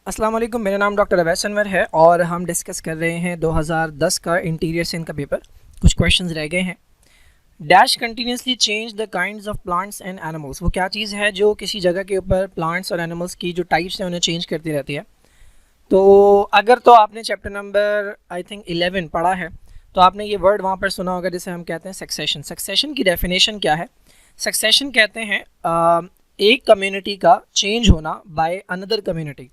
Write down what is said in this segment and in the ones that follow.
अस्सलाम वालेकुम, मेरा नाम डॉक्टर अवैस अनवर है और हम डिस्कस कर रहे हैं 2010 का इंटीरियर सिंध का पेपर। कुछ क्वेश्चंस रह गए हैं। Dash continuously change the kinds of plants and animals. वो क्या चीज़ है जो किसी जगह के ऊपर प्लांट्स और एनिमल्स की जो टाइप्स हैं उन्हें चेंज करती रहती है। तो अगर तो आपने चैप्टर नंबर आई थिंक 11 पढ़ा है तो आपने ये वर्ड वहाँ पर सुना होगा जिसे हम कहते हैं सक्सेशन। सक्सेशन की डेफिनेशन क्या है? सक्सेशन कहते हैं एक कम्युनिटी का चेंज होना बाय अनदर कम्युनिटी।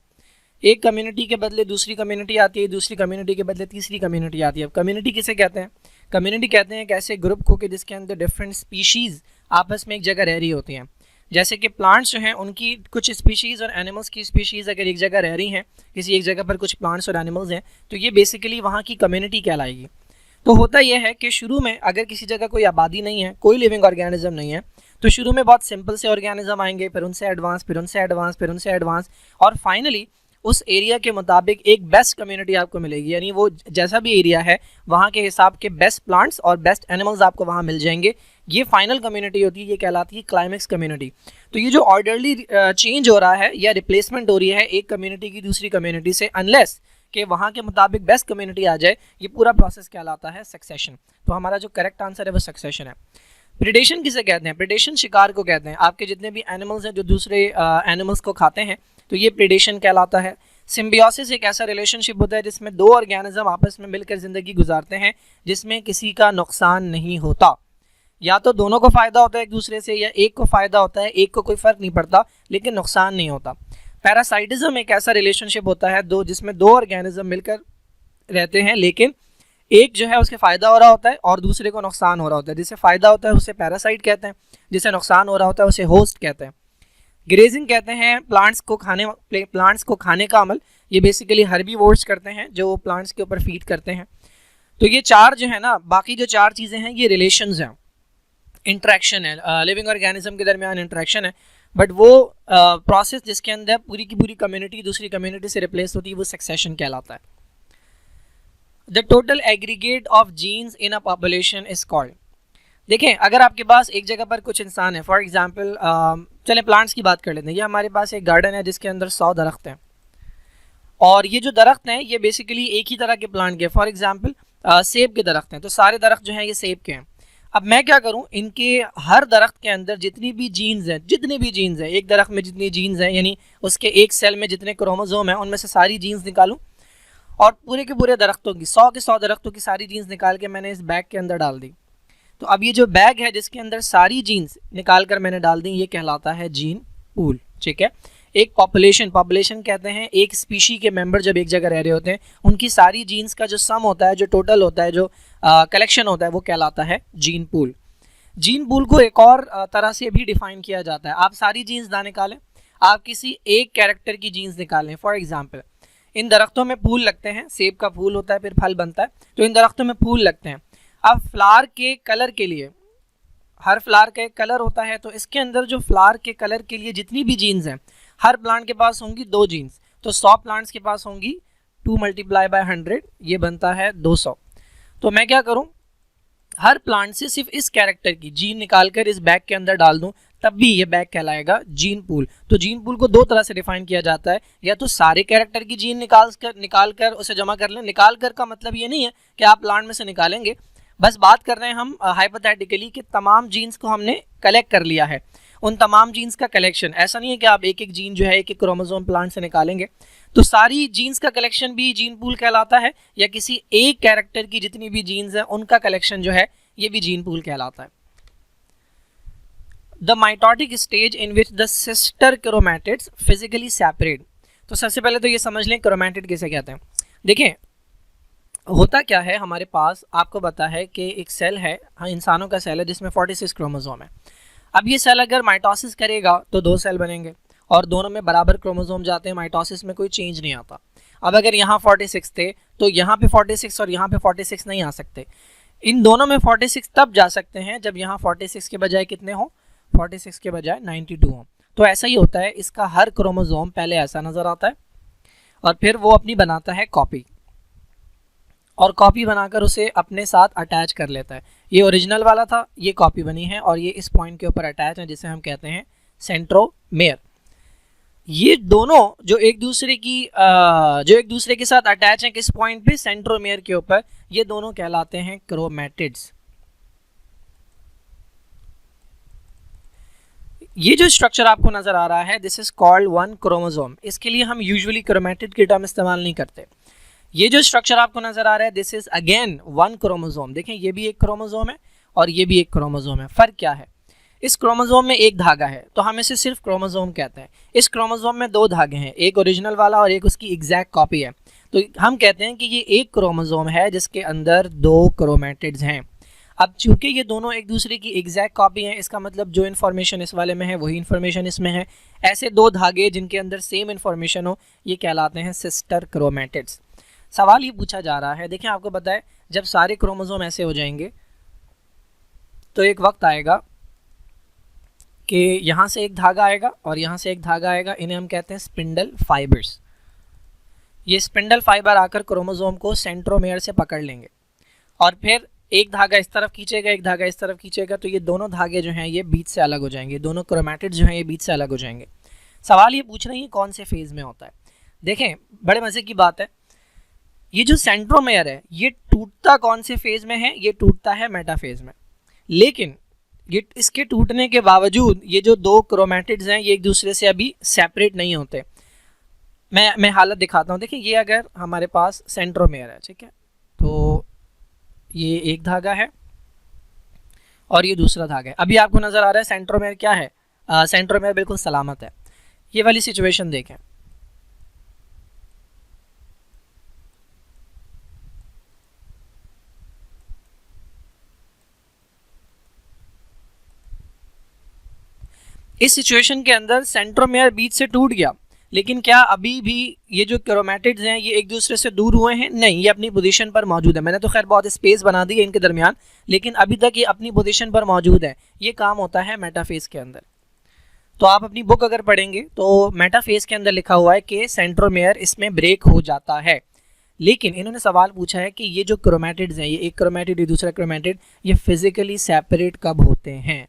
एक कम्युनिटी के बदले दूसरी कम्युनिटी आती है, दूसरी कम्युनिटी के बदले तीसरी कम्युनिटी आती है। अब कम्युनिटी किसे कहते हैं? कम्युनिटी कहते हैं एक ऐसे ग्रुप को कि जिसके अंदर डिफरेंट स्पीशीज़ आपस में एक जगह रह रही होती हैं। जैसे कि प्लांट्स जो हैं उनकी कुछ स्पीशीज़ और एनिमल्स की स्पीशीज़ अगर एक जगह रह रही हैं, किसी एक जगह पर कुछ प्लांट्स और एनिमल्स हैं, तो ये बेसिकली वहाँ की कम्युनिटी कहलाएगी। तो होता यह है कि शुरू में अगर किसी जगह कोई आबादी नहीं है, कोई लिविंग ऑर्गेनिज्म नहीं है, तो शुरू में बहुत सिंपल से ऑर्गेनिज्म आएंगे, फिर उनसे एडवांस, फिर उनसे एडवांस, फिर उनसे एडवांस, और फाइनली उस एरिया के मुताबिक एक बेस्ट कम्युनिटी आपको मिलेगी। यानी वो जैसा भी एरिया है वहाँ के हिसाब के बेस्ट प्लांट्स और बेस्ट एनिमल्स आपको वहाँ मिल जाएंगे। ये फाइनल कम्युनिटी होती है, ये कहलाती है क्लाइमेक्स कम्युनिटी। तो ये जो ऑर्डरली चेंज हो रहा है या रिप्लेसमेंट हो रही है एक कम्युनिटी की दूसरी कम्युनिटी से, अनलेस कि वहाँ के मुताबिक बेस्ट कम्युनिटी आ जाए, ये पूरा प्रोसेस कहलाता है सक्सेशन। तो हमारा जो करेक्ट आंसर है वो सक्सेशन है। प्रेडेशन किसे कहते हैं? प्रेडेशन शिकार को कहते हैं। आपके जितने भी एनिमल्स हैं जो दूसरे एनिमल्स को खाते हैं, तो ये प्रेडेशन कहलाता है। सिम्बियोसिस एक ऐसा रिलेशनशिप होता है जिसमें दो ऑर्गेनिज्म आपस में मिलकर ज़िंदगी गुजारते हैं, जिसमें किसी का नुकसान नहीं होता। या तो दोनों को फ़ायदा होता है एक दूसरे से, या एक को फ़ायदा होता है, एक को कोई फ़र्क नहीं पड़ता लेकिन नुकसान नहीं होता। पैरासाइटिज्म एक ऐसा रिलेशनशिप होता है जिसमें दो ऑर्गेनिज्म मिलकर रहते हैं, लेकिन एक जो है उसके फ़ायदा हो रहा होता है और दूसरे को नुकसान हो रहा होता है। जिसे फ़ायदा होता है उसे पैरासाइट कहते हैं, जिसे नुकसान हो रहा होता है उसे होस्ट कहते हैं। ग्रेजिंग कहते हैं प्लांट्स को खाने का अमल। ये बेसिकली हर्बीवोर्स करते हैं जो प्लांट्स के ऊपर फीड करते हैं। तो ये चार जो है ना, बाकी जो चार चीज़ें हैं ये रिलेशंस हैं, इंट्रैक्शन है, लिविंग ऑर्गेनिज्म के दरमियान इंट्रैक्शन है। बट वो प्रोसेस जिसके अंदर पूरी की पूरी कम्युनिटी दूसरी कम्युनिटी से रिप्लेस होती है वो सक्सेशन कहलाता है। The total aggregate of genes in a population is called. देखें, अगर आपके पास एक जगह पर कुछ इंसान है, फॉर एग्जांपल चलें प्लांट्स की बात कर लेते हैं। ये हमारे पास एक गार्डन है जिसके अंदर 100 दरख्त हैं, और ये जो दरख्त हैं ये बेसिकली एक ही तरह के प्लांट के, फॉर एग्जांपल सेब के दरख्त हैं, तो सारे दरख्त जो हैं ये सेब के हैं। अब मैं क्या करूं, इनके हर दरख्त के अंदर जितनी भी जीन्स हैं, एक दरख्त में जितनी जीन्स हैं, यानी उसके एक सेल में जितने क्रोमोसोम हैं, उनमें से सारी जीन्स निकालूं और पूरे के पूरे दरख्तों की 100 के 100 दरख्तों की सारी जीन्स निकाल के मैंने इस बैग के अंदर डाल दी। तो अब ये जो बैग है जिसके अंदर सारी जीन्स निकाल कर मैंने डाल दी, ये कहलाता है जीन पूल। ठीक है। एक पॉपुलेशन कहते हैं एक स्पीशी के मेंबर जब एक जगह रह रहे होते हैं, उनकी सारी जीन्स का जो सम होता है, जो टोटल होता है, जो कलेक्शन होता है, वो कहलाता है जीन पूल। जीन पूल को एक और तरह से भी डिफाइन किया जाता है। आप सारी जीन्स ना निकालें, आप किसी एक कैरेक्टर की जीन्स निकालें। फॉर एग्जाम्पल इन दरख्तों में फूल लगते हैं, सेब का फूल होता है, फिर फल बनता है, तो इन दरख्तों में फूल लगते हैं। अब फ्लावर के कलर के लिए, हर फ्लावर का एक कलर होता है, तो इसके अंदर जो फ्लावर के कलर के लिए जितनी भी जीन्स हैं, हर प्लांट के पास होंगी 2 जीन्स, तो 100 प्लांट्स के पास होंगी 2 × 100, ये बनता है 200। तो मैं क्या करूं, हर प्लांट से सिर्फ इस कैरेक्टर की जीन निकालकर इस बैग के अंदर डाल दूं, तब भी ये बैग कहलाएगा जीन पूल। तो जीन पूल को 2 तरह से डिफाइन किया जाता है, या तो सारे कैरेक्टर की जीन निकाल कर उसे जमा कर लें। निकाल कर का मतलब ये नहीं है कि आप प्लांट में से निकालेंगे, बस बात कर रहे हैं हम हाइपोथेटिकली कि तमाम जीन्स को हमने कलेक्ट कर लिया है। उन तमाम जीन्स का कलेक्शन, ऐसा नहीं है कि आप एक एक जीन जो है एक एक क्रोमोसोम प्लांट से निकालेंगे। तो सारी जीन्स का कलेक्शन भी जीन पूल कहलाता है, या किसी एक कैरेक्टर की जितनी भी जीन्स हैं उनका कलेक्शन जो है ये भी जीन पूल कहलाता है। The mitotic stage in which the sister chromatids physically separate. तो सबसे पहले तो ये समझ लें क्रोमैटिड किसे कहते हैं। देखें, होता क्या है, हमारे पास आपको पता है कि एक सेल है, हाँ, इंसानों का सेल है जिसमें 46 क्रोमोसोम है। अब ये सेल अगर माइटोसिस करेगा तो 2 सेल बनेंगे और दोनों में बराबर क्रोमोसोम जाते हैं, माइटोसिस में कोई चेंज नहीं आता। अब अगर यहाँ 46 थे तो यहाँ पे 46 और यहाँ पे 46 नहीं आ सकते। इन दोनों में 46 तब जा सकते हैं जब यहाँ 46 के बजाय कितने हो, 46 के बजाय 92 हो। तो ऐसा ही होता है, इसका हर क्रोमोसोम पहले ऐसा नज़र आता है और फिर वो अपनी बनाता है कॉपी, और कॉपी बनाकर उसे अपने साथ अटैच कर लेता है। ये ओरिजिनल वाला था, ये कॉपी बनी है और ये इस पॉइंट के ऊपर अटैच है जिसे हम कहते हैं सेंट्रोमेयर। ये दोनों जो एक दूसरे के साथ अटैच हैं किस पॉइंट पे, सेंट्रोमेयर के ऊपर, ये दोनों कहलाते हैं क्रोमैटिड्स। ये जो स्ट्रक्चर आपको नजर आ रहा है, this is called one chromosome. इसके लिए हम यूजुअली क्रोमैटिड की टर्म इस्तेमाल नहीं करते। ये जो स्ट्रक्चर आपको नजर आ रहा है, this is again one chromosome. देखें, ये भी एक क्रोमोसोम है और ये भी एक क्रोमोसोम है। फर्क क्या है, इस क्रोमोसोम में एक धागा है तो हम इसे सिर्फ क्रोमोसोम कहते हैं। इस क्रोमोसोम में दो धागे हैं, एक ओरिजिनल वाला और एक उसकी एग्जैक्ट कॉपी है, तो हम कहते हैं कि ये एक क्रोमोसोम है जिसके अंदर दो क्रोमैटिड्स हैं। अब चूंकि ये दोनों एक दूसरे की एग्जैक्ट कॉपी हैं, इसका मतलब जो इन्फॉर्मेशन इस वाले में है वही इन्फॉर्मेशन इसमें है। ऐसे दो धागे जिनके अंदर सेम इन्फॉर्मेशन हो, ये कहलाते हैं सिस्टर क्रोमैटिड्स। सवाल ये पूछा जा रहा है, देखें आपको पता है जब सारे क्रोमोसोम ऐसे हो जाएंगे तो एक वक्त आएगा कि यहाँ से एक धागा आएगा और यहाँ से एक धागा आएगा, इन्हें हम कहते हैं स्पिंडल फाइबर्स। ये स्पिंडल फाइबर आकर क्रोमोसोम को सेंट्रोमेयर से पकड़ लेंगे और फिर एक धागा इस तरफ खींचेगा, एक धागा इस तरफ खींचेगा, तो ये दोनों धागे जो हैं ये बीच से अलग हो जाएंगे, दोनों क्रोमैटिड्स जो हैं ये बीच से अलग हो जाएंगे। सवाल ये पूछ रहे हैं कौन से फेज में होता है। देखें, बड़े मज़े की बात है, ये जो सेंट्रोमेयर है ये टूटता कौन से फेज में है, ये टूटता है मेटाफेज में। लेकिन ये इसके टूटने के बावजूद ये जो दो क्रोमैटिड्स हैं ये एक दूसरे से अभी सेपरेट नहीं होते। मैं हालत दिखाता हूँ। देखिए, ये अगर हमारे पास सेंट्रोमेयर है, ठीक है, तो ये एक धागा है और ये दूसरा धागा है। अभी आपको नजर आ रहा है सेंट्रोमेयर क्या है, सेंट्रोमेयर बिल्कुल सलामत है। ये वाली सिचुएशन देखें, इस सिचुएशन के अंदर सेंट्रोमेयर बीच से टूट गया, लेकिन क्या अभी भी ये जो क्रोमैटिड्स हैं ये एक दूसरे से दूर हुए हैं? नहीं, ये अपनी पोजीशन पर मौजूद है। मैंने तो खैर बहुत स्पेस बना दी है इनके दरमियान, लेकिन अभी तक ये अपनी पोजीशन पर मौजूद है। ये काम होता है मेटाफेज के अंदर। तो आप अपनी बुक अगर पढ़ेंगे तो मेटाफेज के अंदर लिखा हुआ है कि सेंट्रोमेयर इसमें ब्रेक हो जाता है। लेकिन इन्होंने सवाल पूछा है कि ये जो क्रोमैटिड्स हैं, ये एक क्रोमैटिड ये दूसरा क्रोमैटिड, ये फिजिकली सेपरेट कब होते हैं।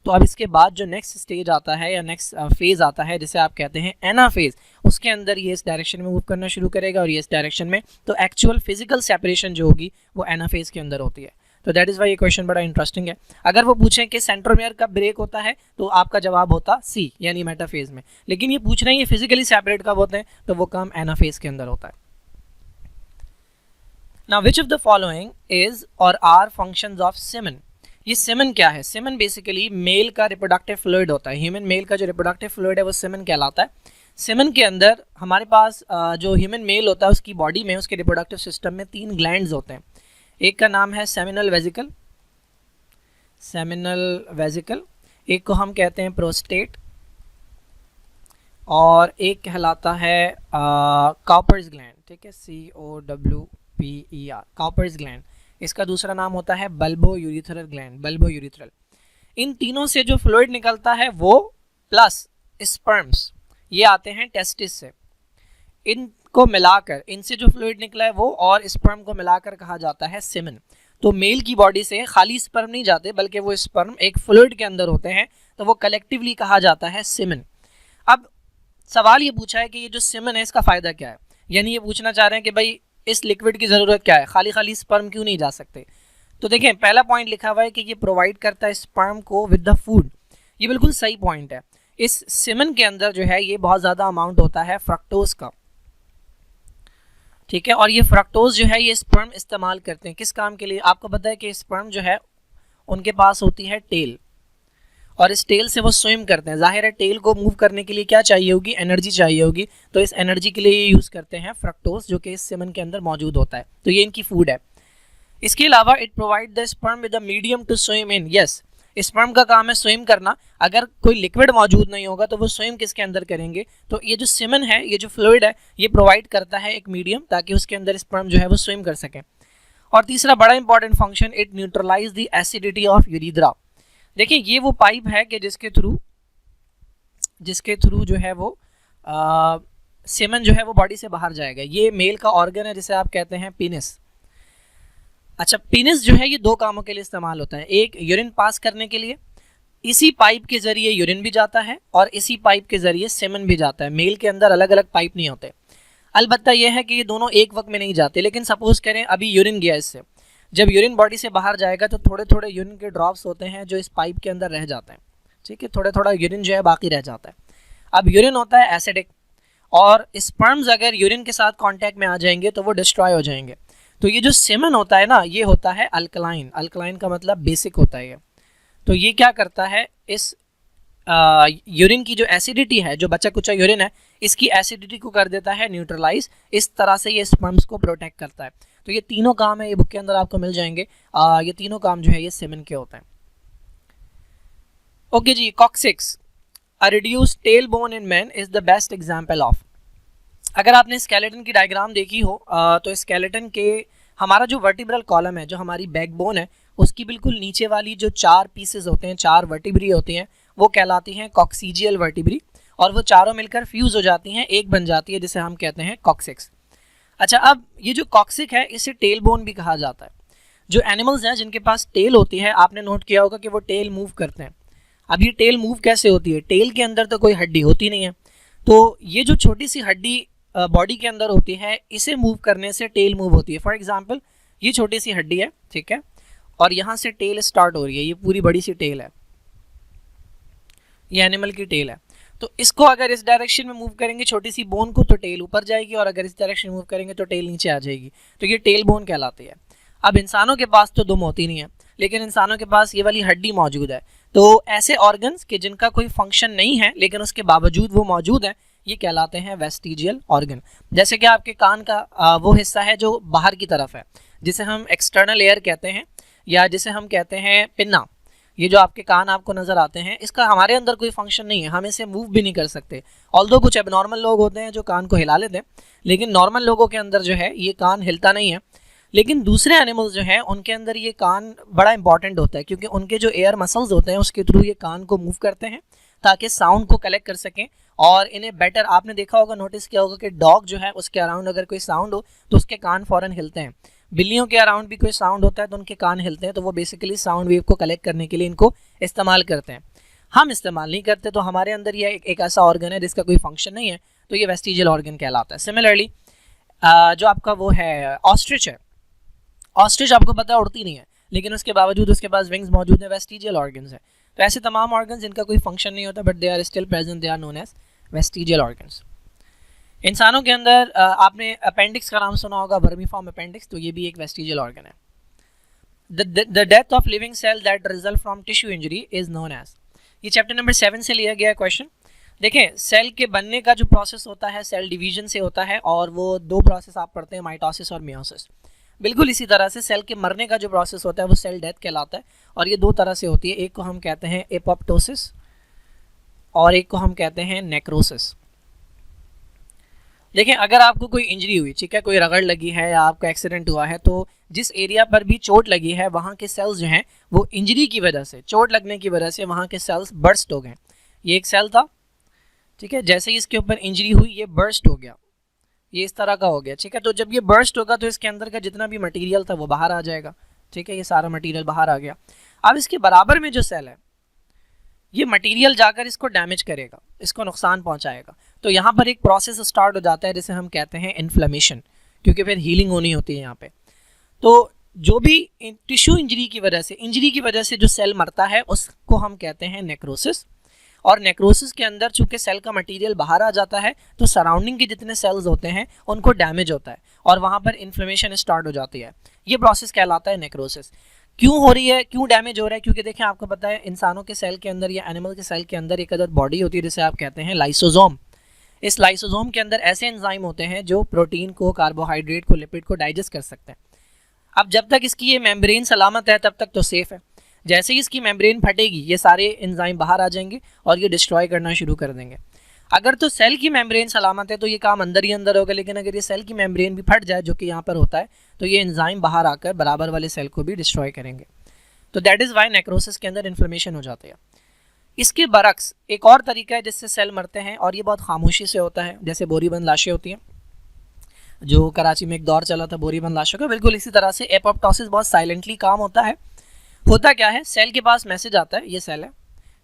तो अब इसके बाद जो नेक्स्ट स्टेज आता है या नेक्स्ट फेज आता है जिसे आप कहते हैं एनाफेज, उसके अंदर ये इस डायरेक्शन में मूव करना शुरू करेगा और ये इस डायरेक्शन में। तो एक्चुअल फिजिकल सेपरेशन जो होगी वो एनाफेज के अंदर होती है। तो दैट इज़ वाई ये क्वेश्चन बड़ा इंटरेस्टिंग है। अगर वो पूछें कि सेंट्रोमेयर कब ब्रेक होता है तो आपका जवाब होता सी, यानी मेटाफेज में। लेकिन ये पूछ रहे हैं ये फिजिकली सेपरेट कब होते हैं, तो वो काम एनाफेज के अंदर होता है। Now which of the following is और आर फंक्शंस ऑफ सेमन। ये सेमन क्या है? सेमन बेसिकली मेल का रिप्रोडक्टिव फ्लूइड होता है। ह्यूमन मेल का जो रिप्रोडक्टिव फ्लूइड है वो सेमन कहलाता है। सेमन के अंदर हमारे पास जो ह्यूमन मेल होता है उसकी बॉडी में, उसके रिप्रोडक्टिव सिस्टम में 3 ग्लैंड्स होते हैं। एक का नाम है सेमिनल वेजिकल, एक को हम कहते हैं प्रोस्टेट, और एक कहलाता है कॉपर्स ग्लैंड, ठीक है, COWPER, कॉपर्स ग्लैंड। इसका दूसरा नाम होता है bulbourethral gland, bulbourethral. इन तीनों से जो फ्लूइड निकलता है वो प्लस स्पर्म्स ये आते हैं टेस्टिस से। इनको मिलाकर, इनसे जो फ्लूइड निकला है वो और स्पर्म को मिलाकर कहा जाता है सेमन। तो मेल की बॉडी से खाली स्पर्म नहीं जाते बल्कि वो स्पर्म एक फ्लूइड के अंदर होते हैं, तो वो कलेक्टिवली कहा जाता है सेमन। अब सवाल ये पूछा है कि ये जो सेमन है इसका फ़ायदा क्या है, यानी ये पूछना चाह रहे हैं कि भाई इस लिक्विड की ज़रूरत क्या है, खाली खाली स्पर्म क्यों नहीं जा सकते। तो देखें, पहला पॉइंट लिखा हुआ है कि ये प्रोवाइड करता है स्पर्म को विद द फूड। ये बिल्कुल सही पॉइंट है। इस सेमन के अंदर जो है ये बहुत ज़्यादा अमाउंट होता है फ्रक्टोज का, ठीक है, और ये फ्रक्टोज जो है ये स्पर्म इस्तेमाल करते हैं किस काम के लिए? आपको पता है कि स्पर्म जो है उनके पास होती है टेल, और इस टेल से वो स्विम करते हैं। जाहिर है टेल को मूव करने के लिए क्या चाहिए होगी? एनर्जी चाहिए होगी। तो इस एनर्जी के लिए ये यूज़ करते हैं फ्रक्टोज, जो कि इस सेमन के अंदर मौजूद होता है। तो ये इनकी फूड है। इसके अलावा it provide the sperm with a medium to swim in. Yes, sperm का काम है स्विम करना। अगर कोई लिक्विड मौजूद नहीं होगा तो वो स्विम किसके अंदर करेंगे? तो ये जो सेमन है, ये जो फ्लूइड है, ये प्रोवाइड करता है एक मीडियम ताकि उसके अंदर स्पर्म जो है वो स्विम कर सकें। और तीसरा बड़ा important function, it neutralize the acidity of urethra. देखिए, ये वो पाइप है कि जिसके थ्रू जो है वो सेमन जो है वो बॉडी से बाहर जाएगा। ये मेल का ऑर्गन है जिसे आप कहते हैं पीनिस। अच्छा, पीनिस जो है ये 2 कामों के लिए इस्तेमाल होता है। एक यूरिन पास करने के लिए, इसी पाइप के जरिए यूरिन भी जाता है और इसी पाइप के जरिए सेमन भी जाता है। मेल के अंदर अलग अलग पाइप नहीं होते। अलबत्ता यह है कि ये दोनों एक वक्त में नहीं जाते, लेकिन सपोज करें अभी यूरिन गया इससे, जब यूरिन बॉडी से बाहर जाएगा तो थोड़े थोड़े यूरिन के ड्रॉप्स होते हैं जो इस पाइप के अंदर रह जाते हैं, ठीक है, थोड़ा थोड़ा यूरिन जो है बाकी रह जाता है। अब यूरिन होता है एसिडिक, और स्पर्म्स अगर यूरिन के साथ कांटेक्ट में आ जाएंगे तो वो डिस्ट्रॉय हो जाएंगे। तो ये जो सेमन होता है ना, ये होता है अल्कलाइन। अल्कलाइन का मतलब बेसिक होता है ये। तो ये क्या करता है, इस यूरिन की जो एसिडिटी है, जो बचा कुचा यूरिन है, इसकी एसिडिटी को कर देता है न्यूट्रलाइज। इस तरह से ये स्पर्म्स को प्रोटेक्ट करता है। तो ये तीनों काम है, ये बुक के अंदर आपको मिल जाएंगे। ये तीनों काम जो है ये सेमन के होते हैं। ओके जी, coccyx, a reduced tail bone in man is the best example of. अगर आपने स्केलेटन की डायग्राम देखी हो तो स्केलेटन के हमारा जो वर्टिब्रल कॉलम है, जो हमारी बैकबोन है, उसकी बिल्कुल नीचे वाली जो 4 पीसेस होते हैं, 4 वर्टिब्री होती हैं, वो कहलाती हैं कॉक्सीजियल वर्टिब्री, और वो चारों मिलकर फ्यूज हो जाती हैं, एक बन जाती है, जिसे हम कहते हैं कॉक्सिक्स। अच्छा, अब ये जो कॉक्सिक है इसे टेल बोन भी कहा जाता है। जो एनिमल्स हैं जिनके पास टेल होती है, आपने नोट किया होगा कि वो टेल मूव करते हैं। अब ये टेल मूव कैसे होती है? टेल के अंदर तो कोई हड्डी होती नहीं है, तो ये जो छोटी सी हड्डी बॉडी के अंदर होती है, इसे मूव करने से टेल मूव होती है। फॉर एग्जाम्पल, ये छोटी सी हड्डी है, ठीक है, और यहाँ से टेल स्टार्ट हो रही है, ये पूरी बड़ी सी टेल है, ये एनिमल की टेल है। तो इसको अगर इस डायरेक्शन में मूव करेंगे छोटी सी बोन को, तो टेल ऊपर जाएगी, और अगर इस डायरेक्शन मूव करेंगे तो टेल नीचे आ जाएगी। तो ये टेल बोन कहलाती है। अब इंसानों के पास तो दुम होती नहीं है, लेकिन इंसानों के पास ये वाली हड्डी मौजूद है। तो ऐसे ऑर्गन्स के जिनका कोई फंक्शन नहीं है लेकिन उसके बावजूद वो मौजूद है, ये कहलाते हैं वेस्टिजियल ऑर्गन। जैसे कि आपके कान का वो हिस्सा है जो बाहर की तरफ है, जिसे हम एक्सटर्नल एयर कहते हैं, या जिसे हम कहते हैं पिन्ना। ये जो आपके कान आपको नज़र आते हैं, इसका हमारे अंदर कोई फंक्शन नहीं है, हम इसे मूव भी नहीं कर सकते। ऑल्दो कुछ एबनॉर्मल लोग होते हैं जो कान को हिला लेते हैं, लेकिन नॉर्मल लोगों के अंदर जो है ये कान हिलता नहीं है। लेकिन दूसरे एनिमल्स जो हैं उनके अंदर ये कान बड़ा इंपॉर्टेंट होता है, क्योंकि उनके जो एयर मसल्स होते हैं उसके थ्रू ये कान को मूव करते हैं ताकि साउंड को कलेक्ट कर सकें, और इन्हें बेटर, आपने देखा होगा, नोटिस किया होगा कि डॉग जो है उसके अराउंड अगर कोई साउंड हो तो उसके कान फ़ौरन हिलते हैं। बिल्लियों के अराउंड भी कोई साउंड होता है तो उनके कान हिलते हैं। तो वो बेसिकली साउंड वेव को कलेक्ट करने के लिए इनको इस्तेमाल करते हैं। हम इस्तेमाल नहीं करते, तो हमारे अंदर ये एक ऐसा ऑर्गन है जिसका कोई फंक्शन नहीं है, तो ये वेस्टिजियल ऑर्गन कहलाता है। सिमिलरली जो आपका वो है ऑस्ट्रिच है, ऑस्ट्रिच आपको पता है उड़ती नहीं है, लेकिन उसके बावजूद उसके पास विंग्स मौजूद है, वेस्टिजियल ऑर्गन्स है। तो ऐसे तमाम ऑर्गन्स जिनका कोई फंक्शन नहीं होता but they are still present, they are known as vestigial organs. इंसानों के अंदर आपने अपेंडिक्स का नाम सुना होगा, वर्मीफॉर्म अपेंडिक्स, तो ये भी एक वेस्टिजियल ऑर्गन है। The death of living cell that result from tissue injury is known as. ये चैप्टर नंबर 7 से लिया गया क्वेश्चन। देखें, सेल के बनने का जो प्रोसेस होता है सेल डिवीजन से होता है, और वो 2 प्रोसेस आप पढ़ते हैं, माइटोसिस और मियोसिस। बिल्कुल इसी तरह से सेल के मरने का जो प्रोसेस होता है वो सेल डेथ कहलाता है, और ये 2 तरह से होती है। एक को हम कहते हैं एपोप्टोसिस और एक को हम कहते हैं नेक्रोसिस। देखें, अगर आपको कोई इंजरी हुई, ठीक है, कोई रगड़ लगी है या आपका एक्सीडेंट हुआ है, तो जिस एरिया पर भी चोट लगी है वहाँ के सेल्स जो हैं वो इंजरी की वजह से, चोट लगने की वजह से वहाँ के सेल्स बर्स्ट हो गए। ये एक सेल था, ठीक है, जैसे ही इसके ऊपर इंजरी हुई ये बर्स्ट हो गया, ये इस तरह का हो गया, ठीक है। तो जब ये बर्स्ट होगा तो इसके अंदर का जितना भी मटेरियल था वो बाहर आ जाएगा, ठीक है, ये सारा मटेरियल बाहर आ गया। अब इसके बराबर में जो सेल है ये मटेरियल जाकर इसको डैमेज करेगा, इसको नुकसान पहुंचाएगा। तो यहाँ पर एक प्रोसेस स्टार्ट हो जाता है जिसे हम कहते हैं इन्फ्लेमेशन, क्योंकि फिर हीलिंग होनी होती है यहाँ पे। तो जो भी टिश्यू इंजरी की वजह से जो सेल मरता है उसको हम कहते हैं नेक्रोसिस। और नेक्रोसिस के अंदर चूंकि सेल का मटेरियल बाहर आ जाता है तो सराउंडिंग के जितने सेल्स होते हैं उनको डैमेज होता है और वहाँ पर इन्फ्लेमेशन स्टार्ट हो जाती है। ये प्रोसेस कहलाता है नेक्रोसिस। क्यों हो रही है, क्यों डैमेज हो रहा है? क्योंकि देखें, आपको पता है इंसानों के सेल के अंदर या एनिमल के सेल के अंदर एक अदर बॉडी होती है जिसे आप कहते हैं लाइसोसोम। इस लाइसोसोम के अंदर ऐसे एंजाइम होते हैं जो प्रोटीन को, कार्बोहाइड्रेट को, लिपिड को डाइजेस्ट कर सकते हैं। अब जब तक इसकी ये मेम्ब्रेन सलामत है तब तक तो सेफ है। जैसे ही इसकी मेम्ब्रेन फटेगी ये सारे एंजाइम बाहर आ जाएंगे और ये डिस्ट्रॉय करना शुरू कर देंगे। अगर तो सेल की मेम्ब्रेन सलामत है तो ये काम अंदर ही अंदर होगा, लेकिन अगर ये सेल की मेम्ब्रेन भी फट जाए, जो कि यहाँ पर होता है, तो ये एंजाइम बाहर आकर बराबर वाले सेल को भी डिस्ट्रॉय करेंगे। तो दैट इज़ वाई नेक्रोसिस के अंदर इन्फ्लेमेशन हो जाती है। इसके बरक्स एक और तरीका है जिससे सेल मरते हैं और ये बहुत खामोशी से होता है, जैसे बोरीबंद लाशें होती हैं, जो कराची में एक दौर चला था बोरीबंद लाशों का, बिल्कुल इसी तरह से एपोप्टोसिस बहुत साइलेंटली काम होता है। होता क्या है, सेल के पास मैसेज आता है, ये सेल है,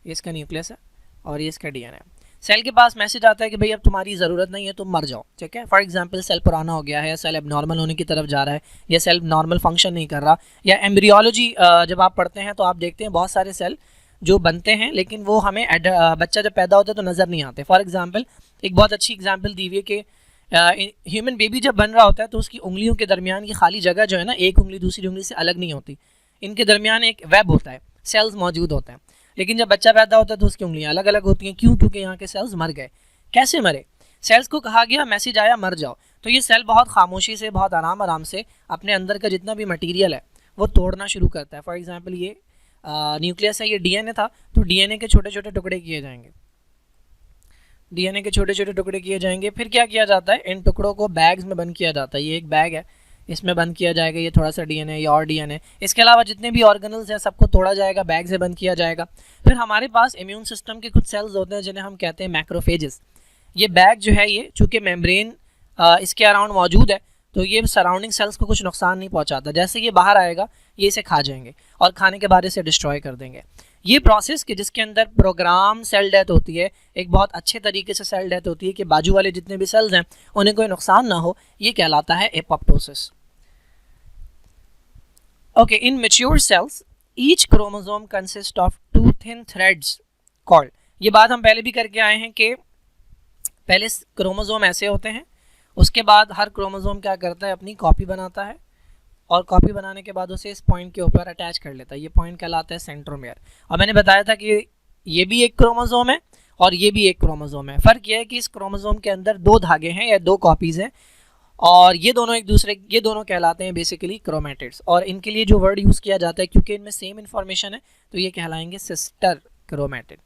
ये इसका न्यूक्लियस है और ये इसका डीएनए। सेल के पास मैसेज आता है कि भाई अब तुम्हारी ज़रूरत नहीं है, तुम मर जाओ, ठीक है। फॉर एग्जांपल सेल पुराना हो गया है, सेल एबनॉर्मल होने की तरफ जा रहा है, या सेल नॉर्मल फंक्शन नहीं कर रहा, या एम्ब्रियोलॉजी जब आप पढ़ते हैं तो आप देखते हैं बहुत सारे सेल जो बनते हैं लेकिन वो हमें बच्चा जब पैदा होता है तो नज़र नहीं आते। फॉर एग्जांपल एक बहुत अच्छी एग्जांपल दी हुई है कि ह्यूमन बेबी जब बन रहा होता है तो उसकी उंगलियों के दरमियान की खाली जगह जो है ना, एक उंगली दूसरी उंगली से अलग नहीं होती, इनके दरमियान एक वेब होता है, सेल्स मौजूद होते हैं। लेकिन जब बच्चा पैदा होता है तो उसकी उंगलियां अलग अलग होती हैं। क्यों? क्योंकि यहाँ के सेल्स मर गए। कैसे मरे? सेल्स को कहा गया, मैसेज आया मर जाओ, तो ये सेल बहुत खामोशी से, बहुत आराम आराम से अपने अंदर का जितना भी मटीरियल है वो तोड़ना शुरू करता है। फॉर एग्जाम्पल ये न्यूक्लियस है, ये डीएनए था, तो डीएनए के छोटे छोटे टुकड़े किए जाएंगे, डीएनए के छोटे छोटे टुकड़े किए जाएंगे। फिर क्या किया जाता है, इन टुकड़ों को बैग्स में बंद किया जाता है। ये एक बैग है, इसमें बंद किया जाएगा, ये थोड़ा सा डीएनए, ये और डीएनए। इसके अलावा जितने भी ऑर्गेनल्स हैं सबको तोड़ा जाएगा, बैग से बंद किया जाएगा। फिर हमारे पास इम्यून सिस्टम के कुछ सेल्स होते हैं जिन्हें हम कहते हैं मैक्रोफेजेस। ये बैग जो है, ये चूँकि मेम्ब्रेन इसके अराउंड मौजूद है तो ये सराउंडिंग सेल्स को कुछ नुकसान नहीं पहुंचाता। जैसे ये बाहर आएगा ये इसे खा जाएंगे और खाने के बाद इसे डिस्ट्रॉय कर देंगे। ये प्रोसेस कि जिसके अंदर प्रोग्राम सेल डेथ होती है, एक बहुत अच्छे तरीके से सेल डेथ होती है कि बाजू वाले जितने भी सेल्स हैं उन्हें कोई नुकसान ना हो, ये कहलाता है apoptosis. Okay, in mature cells each chromosome consist of 2 thin threads called. ये बात हम पहले भी करके आए हैं कि पहले क्रोमोसोम ऐसे होते हैं, उसके बाद हर क्रोमोसोम क्या करता है, अपनी कॉपी बनाता है और कॉपी बनाने के बाद उसे इस पॉइंट के ऊपर अटैच कर लेता है। ये पॉइंट कहलाता है सेंट्रोमेयर। और मैंने बताया था कि ये भी एक क्रोमोसोम है और ये भी एक क्रोमोसोम है। फ़र्क यह है कि इस क्रोमोसोम के अंदर 2 धागे हैं या 2 कॉपीज़ हैं और ये दोनों कहलाते हैं बेसिकली क्रोमैटिड्स। और इनके लिए जो वर्ड यूज़ किया जाता है, क्योंकि इनमें सेम इन्फॉर्मेशन है, तो ये कहलाएंगे सिस्टर क्रोमैटिड।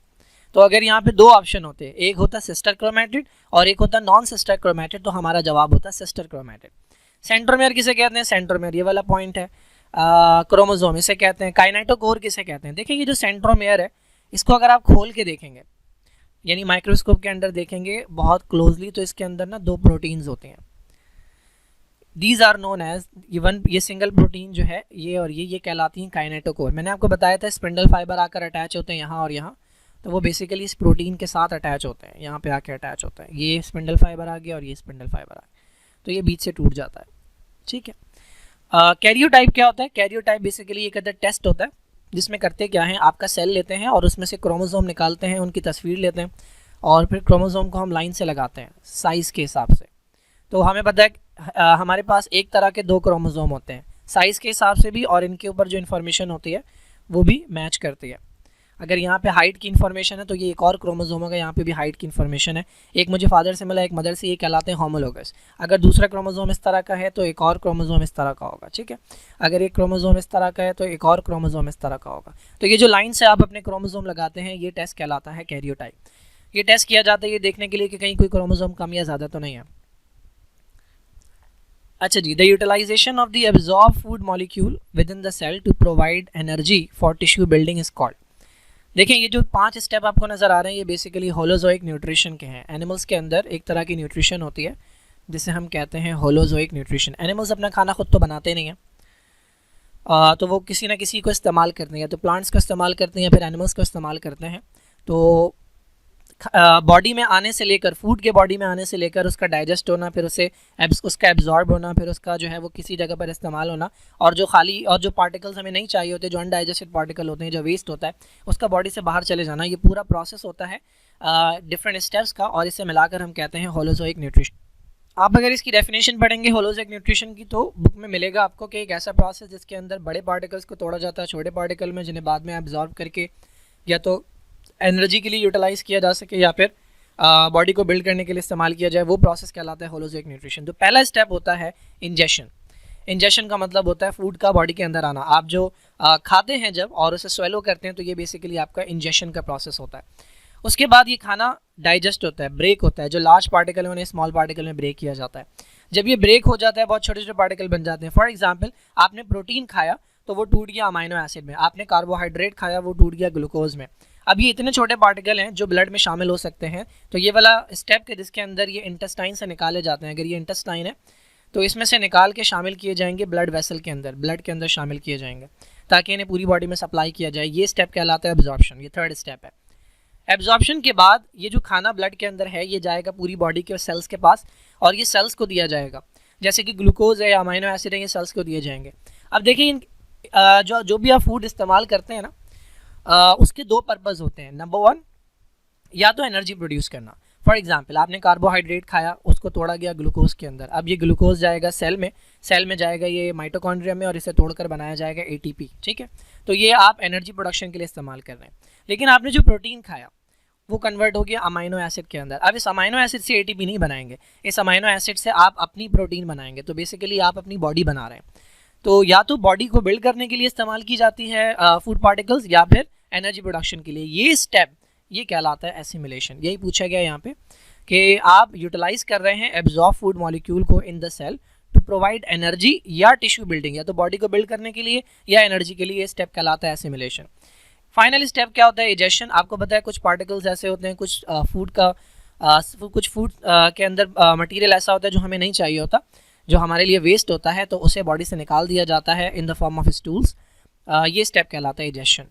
तो अगर यहाँ पे 2 ऑप्शन होते हैं, एक होता सिस्टर क्रोमैटिड और एक होता नॉन सिस्टर क्रोमैटिड, तो हमारा जवाब होता सिस्टर क्रोमैटिड। सेंट्रोमेयर किसे कहते हैं? सेंट्रोमेयर ये वाला पॉइंट है, क्रोमोसोम इसे कहते हैं। काइनेटोकोर किसे कहते हैं? देखिए ये जो सेंट्रोमेयर है इसको अगर आप खोल के देखेंगे, यानी माइक्रोस्कोप के अंदर देखेंगे बहुत क्लोजली, तो इसके अंदर ना 2 प्रोटीन्स होते हैं। दीज आर नोन एज ये सिंगल प्रोटीन जो है ये और ये कहलाती हैं काइनेटोकोर। मैंने आपको बताया था स्पिंडल फाइबर आकर अटैच होते हैं यहाँ और यहाँ, तो वो बेसिकली इस प्रोटीन के साथ अटैच होते हैं, यहाँ पे आके अटैच होता है। ये स्पिंडल फाइबर आ गया और ये स्पिंडल फाइबर आ गया, तो ये बीच से टूट जाता है, ठीक है। कैरियोटाइप क्या होता है? कैरियोटाइप बेसिकली एक अदर टेस्ट होता है जिसमें करते क्या है, आपका सेल लेते हैं और उसमें से क्रोमोसोम निकालते हैं, उनकी तस्वीर लेते हैं और फिर क्रोमोसोम को हम लाइन से लगाते हैं साइज़ के हिसाब से। तो हमें पता है हमारे पास एक तरह के 2 क्रोमोसोम होते हैं, साइज़ के हिसाब से भी और इनके ऊपर जो इन्फॉर्मेशन होती है वो भी मैच करती है। अगर यहाँ पे हाइट की इन्फॉर्मेशन है तो ये एक और क्रोमोसोम होगा, यहाँ पे भी हाइट की इन्फॉर्मेशन है। एक मुझे फादर से मिला, एक मदर से, ये कहलाते हैं होमोलोगस। अगर दूसरा क्रोमोसोम इस तरह का है तो एक और क्रोमोसोम इस तरह का होगा, ठीक है। अगर एक क्रोमोसोम इस तरह का है तो एक और क्रोमोसोम इस तरह का होगा। तो ये जो लाइन से आप अपने क्रोमोसोम लगाते हैं ये टेस्ट कहलाता है कैरियोटाइप। ये टेस्ट किया जाता है ये देखने के लिए कि कहीं कोई क्रोमोसोम कम या ज़्यादा तो नहीं है। अच्छा जी, the utilisation of the absorb food molecule within the cell to provide energy for tissue building is called. देखें ये जो 5 स्टेप आपको नज़र आ रहे हैं ये बेसिकली होलोजोइक न्यूट्रिशन के हैं। एनिमल्स के अंदर एक तरह की न्यूट्रिशन होती है जिसे हम कहते हैं होलोजोइक न्यूट्रिशन। एनिमल्स अपना खाना खुद तो बनाते नहीं हैं, तो वो किसी ना किसी को इस्तेमाल करते हैं, या तो प्लांट्स का इस्तेमाल करते हैं या फिर एनिमल्स को इस्तेमाल करते हैं। तो बॉडी में आने से लेकर, फूड के बॉडी में आने से लेकर उसका डाइजेस्ट होना, फिर उसका एब्जॉर्ब होना, फिर उसका जो है वो किसी जगह पर इस्तेमाल होना, और जो पार्टिकल्स हमें नहीं चाहिए होते, जो अनडाइजेस्टेड पार्टिकल होते हैं, जो वेस्ट होता है, उसका बॉडी से बाहर चले जाना, ये पूरा प्रोसेस होता है डिफरेंट स्टेप्स का, और इसे मिलाकर हम कहते हैं होलोजोइक न्यूट्रिशन। आप अगर इसकी डेफिनेशन पढ़ेंगे होलोजोइक न्यूट्रिशन की तो बुक में मिलेगा आपको कि एक ऐसा प्रोसेस जिसके अंदर बड़े पार्टिकल्स को तोड़ा जाता है छोटे पार्टिकल में, जिन्हें बाद में एब्जॉर्ब करके या तो एनर्जी के लिए यूटिलाइज़ किया जा सके या फिर बॉडी को बिल्ड करने के लिए इस्तेमाल किया जाए, वो प्रोसेस कहलाता है होलोजोइक न्यूट्रिशन। तो पहला स्टेप होता है इंजेशन। इंजेशन का मतलब होता है फूड का बॉडी के अंदर आना। आप जो खाते हैं जब और उसे स्वेलो करते हैं तो ये बेसिकली आपका इंजेशन का प्रोसेस होता है। उसके बाद ये खाना डाइजेस्ट होता है, ब्रेक होता है, जो लार्ज पार्टिकल है उन्हें स्मॉल पार्टिकल में ब्रेक किया जाता है। जब ये ब्रेक हो जाता है बहुत छोटे छोटे पार्टिकल बन जाते हैं। फॉर एग्जाम्पल आपने प्रोटीन खाया तो वो टूट गया अमाइनो एसिड में, आपने कार्बोहाइड्रेट खाया वो टूट गया ग्लूकोज में। अब ये इतने छोटे पार्टिकल हैं जो ब्लड में शामिल हो सकते हैं, तो ये वाला स्टेप है जिसके अंदर ये इंटेस्टाइन से निकाले जाते हैं। अगर ये इंटेस्टाइन है तो इसमें से निकाल के शामिल किए जाएंगे ब्लड वेसल के अंदर, ब्लड के अंदर शामिल किए जाएंगे ताकि इन्हें पूरी बॉडी में सप्लाई किया जाए। ये स्टेप कहलाता है एब्जॉर्प्शन, ये 3rd स्टेप है। एब्जॉर्प्शन के बाद ये जो खाना ब्लड के अंदर है ये जाएगा पूरी बॉडी के सेल्स के पास और ये सेल्स को दिया जाएगा, जैसे कि ग्लूकोज है या अमाइनो एसिड है, ये सेल्स को दिए जाएंगे। अब देखिए जो भी आप फूड इस्तेमाल करते हैं ना, उसके दो पर्पज़ होते हैं। नंबर वन, या तो एनर्जी प्रोड्यूस करना। फॉर एग्जांपल आपने कार्बोहाइड्रेट खाया, उसको तोड़ा गया ग्लूकोज के अंदर, अब ये ग्लूकोज जाएगा सेल में जाएगा ये माइटोकॉन्ड्रिया में और इसे तोड़कर बनाया जाएगा एटीपी, ठीक है। तो ये आप एनर्जी प्रोडक्शन के लिए इस्तेमाल कर रहे हैं। लेकिन आपने जो प्रोटीन खाया वो कन्वर्ट हो गया अमाइनो एसिड के अंदर। अब इस अमाइनो एसिड से एटीपी नहीं बनाएंगे, इस अमाइनो एसिड से आप अपनी प्रोटीन बनाएंगे। तो बेसिकली आप अपनी बॉडी बना रहे हैं। तो या तो बॉडी को बिल्ड करने के लिए इस्तेमाल की जाती है फूड पार्टिकल्स, या फिर एनर्जी प्रोडक्शन के लिए। ये स्टेप ये कहलाता है एसिमिलेशन। यही पूछा गया यहाँ पे कि आप यूटिलाइज कर रहे हैं एब्जॉर्ब फूड मॉलिक्यूल को in the cell to provide energy या टिश्यू बिल्डिंग, या तो बॉडी को बिल्ड करने के लिए या एनर्जी के लिए। ये स्टेप कहलाता है एसिमिलेशन। फाइनल स्टेप क्या होता है? इजेशन। आपको पता है कुछ पार्टिकल्स ऐसे होते हैं, कुछ फूड के अंदर मटेरियल ऐसा होता है जो हमें नहीं चाहिए होता, जो हमारे लिए वेस्ट होता है, तो उसे बॉडी से निकाल दिया जाता है in the form of stools. ये स्टेप कहलाता है इजेशन।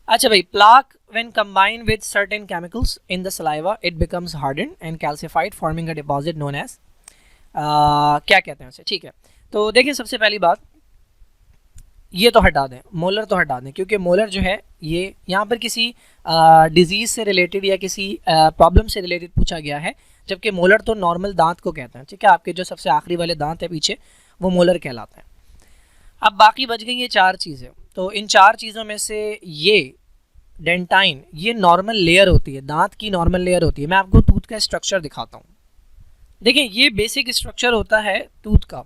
अच्छा भाई, plaque when combined with certain chemicals in the saliva it becomes hardened and calcified forming a deposit known as क्या कहते हैं उसे? ठीक है, तो देखिए सबसे पहली बात ये तो हटा दें, मोलर तो हटा दें, क्योंकि मोलर जो है ये यहाँ पर किसी डिजीज़ से रिलेटेड या किसी प्रॉब्लम से रिलेटेड पूछा गया है, जबकि मोलर तो नॉर्मल दांत को कहते हैं, ठीक है। आपके जो सबसे आखिरी वाले दांत है पीछे, वो मोलर कहलाता है। अब बाकी बच गई ये चार चीज़ें। तो इन चार चीज़ों में से ये डेंटाइन, ये नॉर्मल लेयर होती है, दांत की नॉर्मल लेयर होती है। मैं आपको टूथ का स्ट्रक्चर दिखाता हूँ। देखिए ये बेसिक स्ट्रक्चर होता है टूथ का,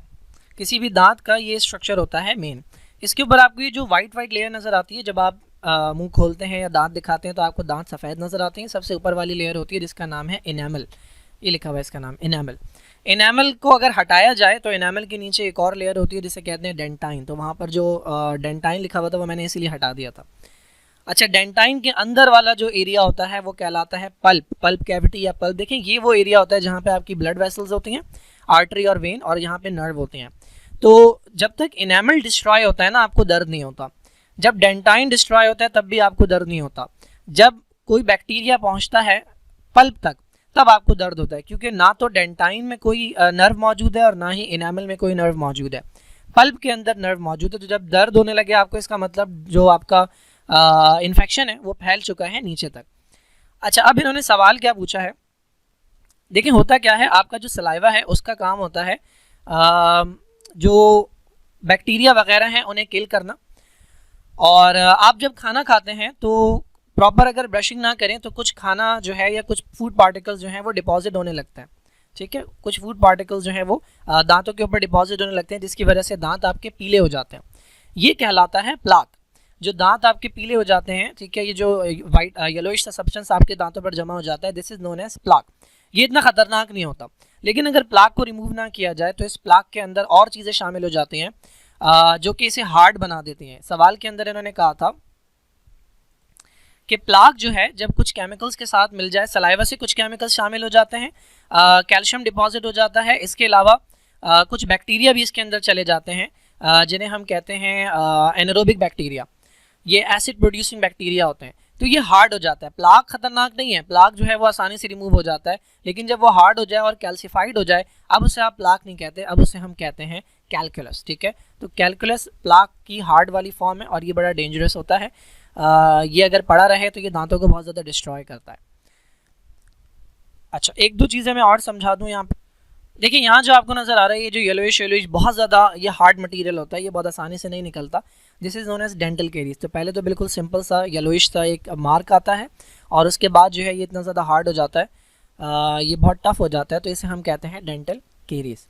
किसी भी दांत का ये स्ट्रक्चर होता है मेन। इसके ऊपर आपको ये जो वाइट लेयर नज़र आती है, जब आप मुंह खोलते हैं या दांत दिखाते हैं तो आपको दांत सफ़ेद नज़र आते हैं। सबसे ऊपर वाली लेयर होती है जिसका नाम है इनेमल, ये लिखा हुआ है इसका नाम इनेमल। इनेमल को अगर हटाया जाए तो इनेमल के नीचे एक और लेयर होती है जिसे कहते हैं डेंटाइन। तो वहाँ पर जो डेंटाइन लिखा हुआ था वो मैंने इसीलिए हटा दिया था। अच्छा, डेंटाइन के अंदर वाला जो एरिया होता है वो कहलाता है पल्प कैविटी या पल्प। देखें ये वो एरिया होता है जहाँ पे आपकी ब्लड वेसल्स होती हैं, आर्टरी और वेन, और यहाँ पे नर्व होते हैं। तो जब तक इनेमल डिस्ट्रॉय होता है ना, आपको दर्द नहीं होता। जब डेंटाइन डिस्ट्रॉय होता है तब भी आपको दर्द नहीं होता। जब कोई बैक्टीरिया पहुँचता है पल्प तक तब आपको दर्द होता है, क्योंकि ना तो डेंटाइन में कोई नर्व मौजूद है और ना ही इनेमल में कोई नर्व मौजूद है। पल्प के अंदर नर्व मौजूद है। तो जब दर्द होने लगे आपको, इसका मतलब जो आपका इन्फेक्शन है वो फैल चुका है नीचे तक। अच्छा, अब इन्होंने सवाल क्या पूछा है, देखिए होता क्या है, आपका जो सलाइवा है उसका काम होता है जो बैक्टीरिया वगैरह हैं उन्हें किल करना। और आप जब खाना खाते हैं तो प्रॉपर अगर ब्रशिंग ना करें तो कुछ खाना जो है या कुछ फूड पार्टिकल्स जो हैं वो डिपॉजिट होने लगता है, ठीक है। कुछ फूड पार्टिकल्स जो हैं वो दांतों के ऊपर डिपॉजिट होने लगते हैं, जिसकी वजह से दांत आपके पीले हो जाते हैं। ये कहलाता है प्लाक। जो दांत आपके पीले हो जाते हैं, ठीक है, ये जो वाइट येलोइश सा सब्सटेंस आपके दांतों पर जमा हो जाता है, this is known as plaque. ये इतना खतरनाक नहीं होता, लेकिन अगर प्लाक को रिमूव ना किया जाए तो इस प्लाक के अंदर और चीज़ें शामिल हो जाती हैं जो कि इसे हार्ड बना देती हैं। सवाल के अंदर इन्होंने कहा था कि प्लाक जो है जब कुछ केमिकल्स के साथ मिल जाए, सलाइवा से कुछ केमिकल्स शामिल हो जाते हैं, कैल्शियम डिपॉजिट हो जाता है, इसके अलावा कुछ बैक्टीरिया भी इसके अंदर चले जाते हैं जिन्हें हम कहते हैं एनारोबिक बैक्टीरिया। ये एसिड प्रोड्यूसिंग बैक्टीरिया होते हैं। तो ये हार्ड हो जाता है। प्लाक खतरनाक नहीं है, प्लाक जो है वो आसानी से रिमूव हो जाता है, लेकिन जब वो हार्ड हो जाए और कैल्सिफाइड हो जाए, अब उसे आप प्लाक नहीं कहते, अब उसे हम कहते हैं कैलकुलस, ठीक है। तो कैलकुलस प्लाक की हार्ड वाली फॉर्म है और ये बड़ा डेंजरस होता है। ये अगर पड़ा रहे तो ये दांतों को बहुत ज़्यादा डिस्ट्रॉय करता है। अच्छा, एक दो चीज़ें मैं और समझा दूँ यहाँ पे। देखिए यहाँ जो आपको नज़र आ रहा है, ये जो येलोइश बहुत ज़्यादा ये हार्ड मटेरियल होता है, ये बहुत आसानी से नहीं निकलता। This is known as dental caries. तो पहले तो बिल्कुल सिंपल सा येलोइश सा एक मार्क आता है और उसके बाद जो है ये इतना ज़्यादा हार्ड हो जाता है, ये बहुत टफ हो जाता है, तो इसे हम कहते हैं डेंटल कैरीज।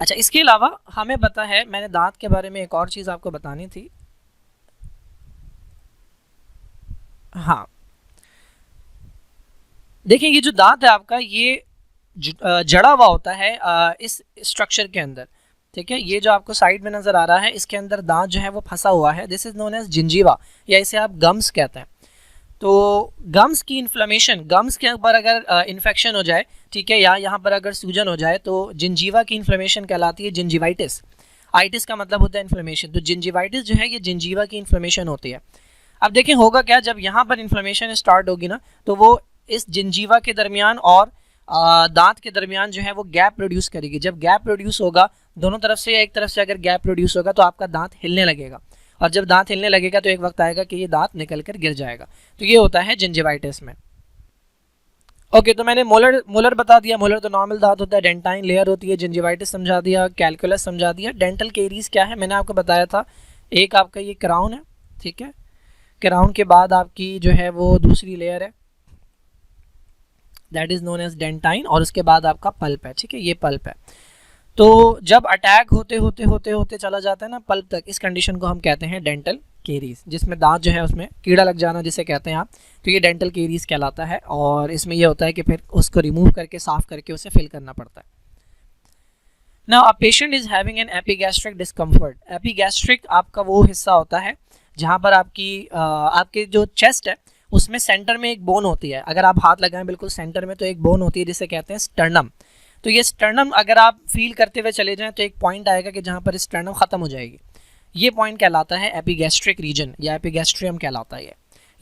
अच्छा, इसके अलावा हमें पता है, मैंने दांत के बारे में एक और चीज़ आपको बतानी थी। हाँ, देखिए ये जो दांत है आपका, ये जड़ा हुआ होता है इस स्ट्रक्चर के अंदर, ठीक है। ये जो आपको साइड में नज़र आ रहा है, इसके अंदर दांत जो है वो फंसा हुआ है। दिस इज़ नोन एज जिंजीवा, या इसे आप गम्स कहते हैं। तो गम्स की इन्फ्लेमेशन, गम्स के ऊपर अगर इन्फेक्शन हो जाए, ठीक है, या यहाँ पर अगर सूजन हो जाए, तो जिंजीवा की इन्फ्लेमेशन कहलाती है जिंजीवाइटिस। आइटिस का मतलब होता है इन्फ्लेमेशन। तो जिंजीवाइटिस जो है ये जिंजीवा की इन्फ्लेमेशन होती है। अब देखें होगा क्या, जब यहाँ पर इन्फ्लेमेशन स्टार्ट होगी ना तो वो इस जिंजीवा के दरमियान और दांत के दरमियान जो है वो गैप प्रोड्यूस करेगी। जब गैप प्रोड्यूस होगा दोनों तरफ से या एक तरफ से अगर गैप प्रोड्यूस होगा तो आपका दांत हिलने लगेगा, और जब दांत हिलने लगेगा तो एक वक्त आएगा कि ये दांत निकल कर गिर जाएगा। तो ये होता है जिंजिवाइटिस में। ओके, तो मैंने मोलर बता दिया। मोलर तो नॉर्मल दांत होता है, डेंटाइन लेयर होती है, जिंजिवाइटिस समझा दिया, कैलकुलस समझा दिया। डेंटल केरीज क्या है मैंने आपको बताया था, एक आपका ये क्राउन है, ठीक है, क्राउन के बाद आपकी जो है वो दूसरी लेयर है, that is known as dentine, और उसके बाद आपका पल्प है, ठीक है, ये पल्प है। तो जब अटैक होते होते होते होते चला जाता है ना पल्प तक, इस कंडीशन को हम कहते हैं डेंटल केरीज, जिसमें दांत जो है उसमें कीड़ा लग जाना जिसे कहते हैं आप, तो ये डेंटल केरीज कहलाता है। और इसमें ये होता है कि फिर उसको रिमूव करके साफ करके उसे फिल करना पड़ता है। Now a patient is having an epigastric discomfort. Epigastric आपका वो हिस्सा होता है जहाँ पर आपके जो चेस्ट है उसमें सेंटर में एक बोन होती है। अगर आप हाथ लगाएं बिल्कुल सेंटर में तो एक बोन होती है जिसे कहते हैं स्टर्नम। तो ये स्टर्नम अगर आप फील करते हुए चले जाएं तो एक पॉइंट आएगा कि जहाँ पर स्टर्नम ख़त्म हो जाएगी, ये पॉइंट कहलाता है एपिगैस्ट्रिक रीजन या एपिगैस्ट्रियम कहलाता है।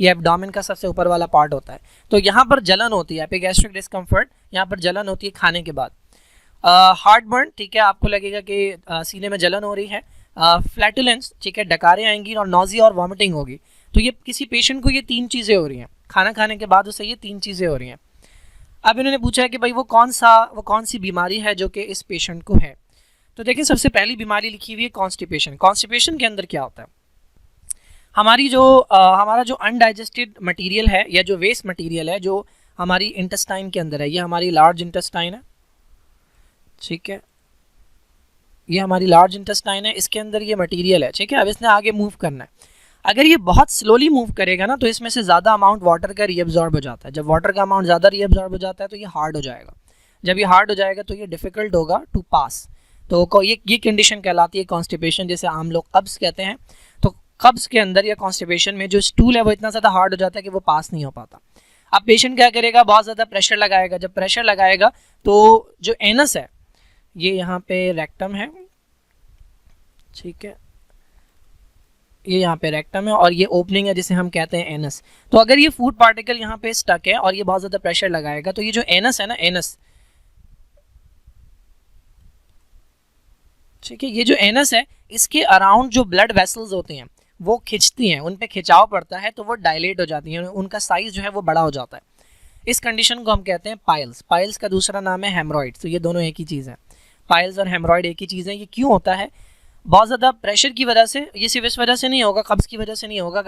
ये एब्डोमेन का सबसे ऊपर वाला पार्ट होता है। तो यहाँ पर जलन होती है, एपिगैस्ट्रिक डिस्कम्फर्ट, यहाँ पर जलन होती है खाने के बाद। हार्ट बर्न, ठीक है, आपको लगेगा कि सीने में जलन हो रही है। फ्लैटुलेंस, ठीक है, डकारें आएंगी, और नॉजिया और वॉमिटिंग होगी। तो ये किसी पेशेंट को ये तीन चीज़ें हो रही हैं, खाना खाने के बाद उसे ये तीन चीज़ें हो रही हैं। अब इन्होंने पूछा है कि भाई वो कौन सी बीमारी है जो कि इस पेशेंट को है। तो देखिए सबसे पहली बीमारी लिखी हुई है कॉन्स्टिपेशन। कॉन्स्टिपेशन के अंदर क्या होता है, हमारा जो अनडाइजेस्टेड मटेरियल है या जो वेस्ट मटेरियल है जो हमारी इंटेस्टाइन के अंदर है, ये हमारी लार्ज इंटेस्टाइन है, ठीक है, ये हमारी लार्ज इंटेस्टाइन है, इसके अंदर ये मटेरियल है, ठीक है। अब इसने आगे मूव करना है। अगर ये बहुत स्लोली मूव करेगा ना तो इसमें से ज़्यादा अमाउंट वाटर का रीअब्जॉर्ब हो जाता है। जब वाटर का अमाउंट ज़्यादा रीअब्जॉर्ब हो जाता है तो ये हार्ड हो जाएगा। जब ये हार्ड हो जाएगा तो ये डिफ़िकल्ट होगा टू पास। तो ये कंडीशन कहलाती है कॉन्स्टिपेशन, जिसे आम लोग कब्ज़ कहते हैं। तो कब्ज़ के अंदर या कॉन्स्टिपेशन में जो स्टूल है वो इतना ज़्यादा हार्ड हो जाता है कि वो पास नहीं हो पाता। अब पेशेंट क्या करेगा, बहुत ज़्यादा प्रेशर लगाएगा। जब प्रेशर लगाएगा तो जो एनस है, ये यहाँ पे रेक्टम है, ठीक है, ये यहाँ पे रेक्टम है और ये ओपनिंग है जिसे हम कहते हैं एनस। तो अगर ये फूड पार्टिकल यहाँ पे स्टक है और ये बहुत ज़्यादा प्रेशर लगाएगा तो ये जो एनस है ना, एनस, ठीक है, ये जो एनस है इसके अराउंड जो ब्लड वेसल्स होती हैं वो खिंचती हैं, उन पे खिंचाव पड़ता है तो वो डायलेट हो जाती हैं, उनका साइज जो है वो बड़ा हो जाता है। इस कंडीशन को हम कहते हैं पाइल्स। पाइल्स का दूसरा नाम है हेमरॉइड्स। तो ये दोनों एक ही चीज़ है, पाइल्स और हेमरॉइड एक ही चीज़ है। ये क्यों होता है, बहुत ज़्यादा प्रेशर की वजह से। ये सिर्फ इस वजह से नहीं होगा, कब्ज़ की वजह से नहीं होगा।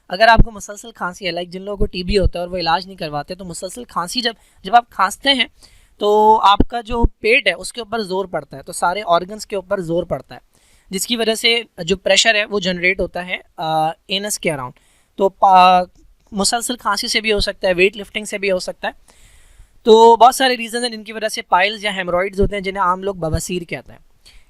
अगर आपको मुसलसल खांसी है, लाइक जिन लोगों को टीबी होता है और वो इलाज नहीं करवाते, तो मुसलसल खांसी जब आप खांसते हैं तो आपका जो पेट है उसके ऊपर ज़ोर पड़ता है, तो सारे ऑर्गन्स के ऊपर ज़ोर पड़ता है, जिसकी वजह से जो प्रेशर है वो जनरेट होता है एनस के अराउंड। तो मुसलसल खांसी से भी हो सकता है, वेट लिफ्टिंग से भी हो सकता है। तो बहुत सारे रीज़न हैं जिनकी वजह से पाइल्स या हेमरॉइड्स होते हैं, जिन्हें आम लोग बवासीर कहते हैं।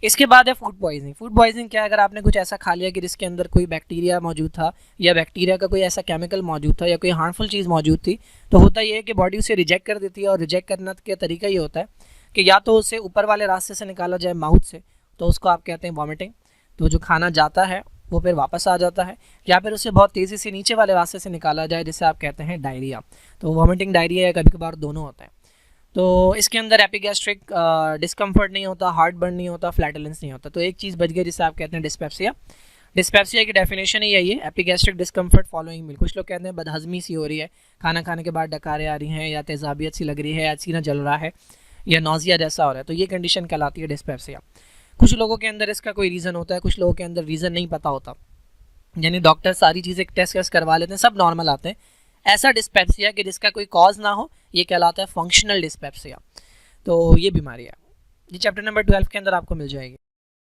इसके बाद है फूड पॉइजनिंग। फूड पॉइजनिंग क्या है, अगर आपने कुछ ऐसा खा लिया कि जिसके अंदर कोई बैक्टीरिया मौजूद था या बैक्टीरिया का कोई ऐसा केमिकल मौजूद था या कोई हार्मफुल चीज़ मौजूद थी, तो होता ये है कि बॉडी उसे रिजेक्ट कर देती है। और रिजेक्ट करने का तरीका ये होता है कि या तो उसे ऊपर वाले रास्ते से निकाला जाए, माउथ से, तो उसको आप कहते हैं वॉमिटिंग, तो जो खाना जाता है वो फिर वापस आ जाता है, या फिर उसे बहुत तेज़ी से नीचे वाले रास्ते से निकाला जाए जिसे आप कहते हैं डायरिया। तो वॉमिटिंग डायरिया या कभी कभार दोनों होता है। तो इसके अंदर एपिगैस्ट्रिक डिस्कम्फर्ट नहीं होता, हार्ट बर्न नहीं होता, फ्लैटुलेंस नहीं होता। तो एक चीज़ बच गई जिसे आप कहते हैं डिस्पेप्सिया। डिस्पेप्सिया की डेफिनेशन ही यही है, एपिगैस्ट्रिक डिस्कम्फर्ट फॉलोइंग मील। कुछ लोग कहते हैं बदहजमी सी हो रही है, खाना खाने के बाद डकारें आ रही हैं, या तेज़ाबियत सी लग रही है, या सीना जल रहा है, या नौजिया जैसा हो रहा है, तो ये कंडीशन कहलाती है डिस्पेप्सिया। कुछ लोगों के अंदर इसका कोई रीज़न होता है, कुछ लोगों के अंदर रीज़न नहीं पता होता, यानी डॉक्टर सारी चीज़ें टेस्ट करवा लेते हैं, सब नॉर्मल आते हैं। ऐसा डिस्पेप्सिया कि जिसका कोई कॉज ना हो, ये कहलाता है फंक्शनल डिस्पेप्सिया। तो ये बीमारी है, ये चैप्टर नंबर 12 के अंदर आपको मिल जाएगी।